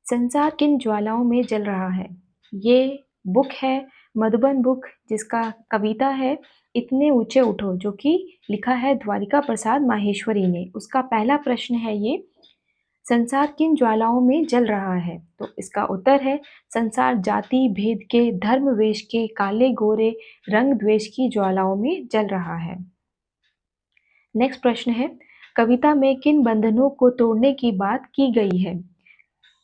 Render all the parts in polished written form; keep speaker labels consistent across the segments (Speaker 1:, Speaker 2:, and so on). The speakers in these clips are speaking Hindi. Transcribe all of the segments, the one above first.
Speaker 1: संसार किन ज्वालाओं में जल रहा है। ये बुक है मधुबन बुक, जिसका कविता है इतने ऊंचे उठो, जो कि लिखा है द्वारिका प्रसाद माहेश्वरी ने। उसका पहला प्रश्न है ये, संसार किन ज्वालाओं में जल रहा है। तो इसका उत्तर है, संसार जाति भेद के, धर्म वेश के, काले गोरे रंग द्वेष की ज्वालाओं में जल रहा है। नेक्स्ट प्रश्न है, कविता में किन बंधनों को तोड़ने की बात की गई है।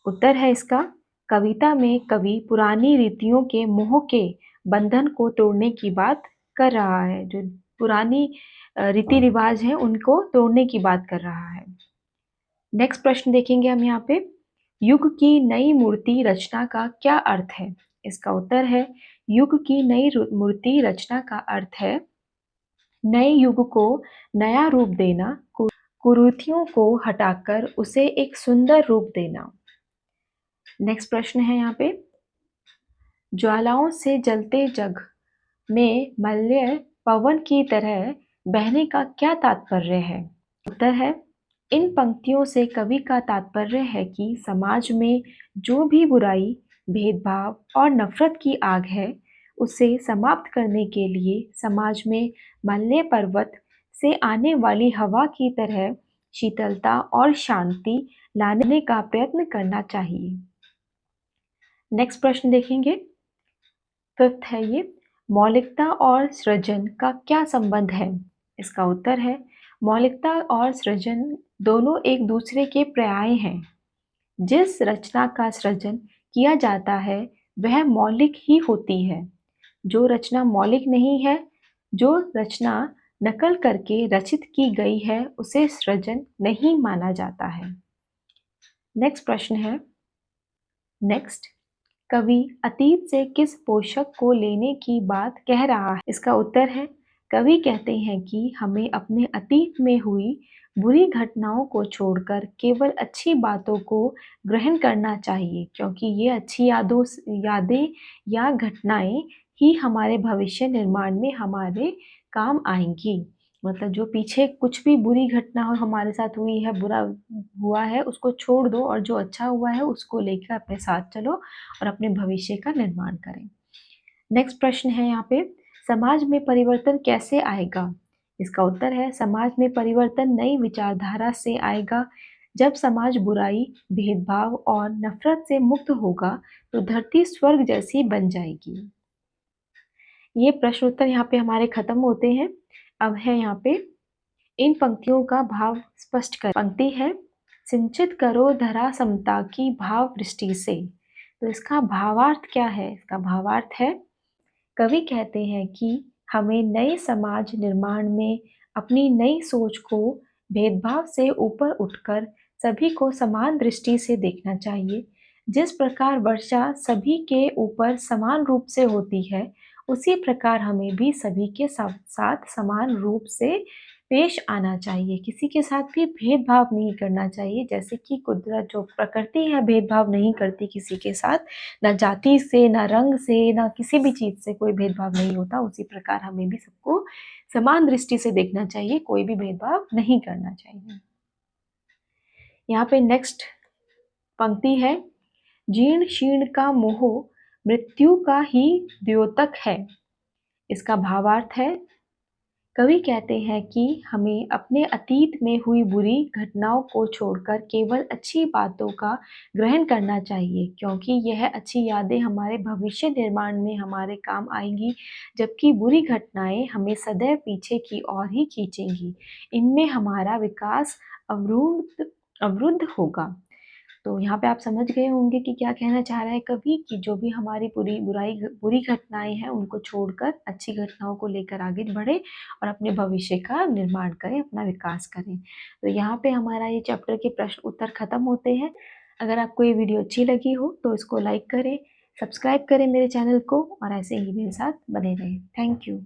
Speaker 1: उत्तर है इसका, कविता में कवि पुरानी रीतियों के मोह के बंधन को तोड़ने की बात कर रहा है। जो पुरानी रीति रिवाज हैं उनको तोड़ने की बात कर रहा है। नेक्स्ट प्रश्न देखेंगे हम यहाँ पे, युग की नई मूर्ति रचना का क्या अर्थ है। इसका उत्तर है, युग की नई मूर्ति रचना का अर्थ है नए युग को नया रूप देना, कुरीतियों को हटाकर उसे एक सुंदर रूप देना। नेक्स्ट प्रश्न है यहाँ पे, ज्वालाओं से जलते जग में मल्य पवन की तरह बहने का क्या तात्पर्य है। उत्तर है, इन पंक्तियों से कवि का तात्पर्य है कि समाज में जो भी बुराई, भेदभाव और नफरत की आग है, उसे समाप्त करने के लिए समाज में मल्य पर्वत से आने वाली हवा की तरह शीतलता और शांति लाने का प्रयत्न करना चाहिए। नेक्स्ट प्रश्न देखेंगे, फिफ्थ है ये, मौलिकता और सृजन का क्या संबंध है। इसका उत्तर है, मौलिकता और सृजन दोनों एक दूसरे के पर्याय हैं। जिस रचना का सृजन किया जाता है वह मौलिक ही होती है। जो रचना मौलिक नहीं है, जो रचना नकल करके रचित की गई है, उसे सृजन नहीं माना जाता है। नेक्स्ट प्रश्न है, नेक्स्ट, कवि अतीत से किस पोषक को लेने की बात कह रहा है। इसका उत्तर है, कवि कहते हैं कि हमें अपने अतीत में हुई बुरी घटनाओं को छोड़कर केवल अच्छी बातों को ग्रहण करना चाहिए, क्योंकि ये अच्छी यादें या घटनाएं ही हमारे भविष्य निर्माण में हमारे काम आएंगी। मतलब जो पीछे कुछ भी बुरी घटना हो हमारे साथ हुई है, बुरा हुआ है, उसको छोड़ दो और जो अच्छा हुआ है उसको लेकर अपने साथ चलो और अपने भविष्य का निर्माण करें। नेक्स्ट प्रश्न है यहाँ पे, समाज में परिवर्तन कैसे आएगा। इसका उत्तर है, समाज में परिवर्तन नई विचारधारा से आएगा। जब समाज बुराई, भेदभाव और नफरत से मुक्त होगा तो धरती स्वर्ग जैसी बन जाएगी। ये प्रश्न उत्तर यहाँ पे हमारे खत्म होते हैं। अब है यहाँ पे इन पंक्तियों का भाव स्पष्ट कर। पंक्ति है, सिंचित करो धरा समता की भाव वृष्टि से। तो इसका भावार्थ क्या है। इसका भावार्थ है, कवि कहते हैं कि हमें नए समाज निर्माण में अपनी नई सोच को भेदभाव से ऊपर उठकर सभी को समान दृष्टि से देखना चाहिए। जिस प्रकार वर्षा सभी के ऊपर समान रूप से होती है, उसी प्रकार हमें भी सभी के साथ समान रूप से पेश आना चाहिए। किसी के साथ भी भेदभाव नहीं करना चाहिए। जैसे कि कुदरत, जो प्रकृति है, भेदभाव नहीं करती किसी के साथ, ना जाति से, ना रंग से, ना किसी भी चीज़ से कोई भेदभाव नहीं होता। उसी प्रकार हमें भी सबको समान दृष्टि से देखना चाहिए, कोई भी भेदभाव नहीं करना चाहिए। यहाँ पे नेक्स्ट पंक्ति है, जीर्ण शीर्ण का मोह मृत्यु का ही द्योतक है। इसका भावार्थ है, कवि कहते हैं कि हमें अपने अतीत में हुई बुरी घटनाओं को छोड़कर केवल अच्छी बातों का ग्रहण करना चाहिए, क्योंकि यह अच्छी यादें हमारे भविष्य निर्माण में हमारे काम आएंगी, जबकि बुरी घटनाएं हमें सदैव पीछे की ओर ही खींचेंगी। इनमें हमारा विकास अवरुद्ध होगा। तो यहाँ पे आप समझ गए होंगे कि क्या कहना चाह रहा है कवि, कि जो भी हमारी बुरी घटनाएं हैं उनको छोड़कर अच्छी घटनाओं को लेकर आगे बढ़े और अपने भविष्य का निर्माण करें, अपना विकास करें। तो यहाँ पे हमारा ये चैप्टर के प्रश्न उत्तर खत्म होते हैं। अगर आपको ये वीडियो अच्छी लगी हो तो इसको लाइक करें, सब्सक्राइब करें मेरे चैनल को और ऐसे ही मेरे साथ बने रहें। Thank you.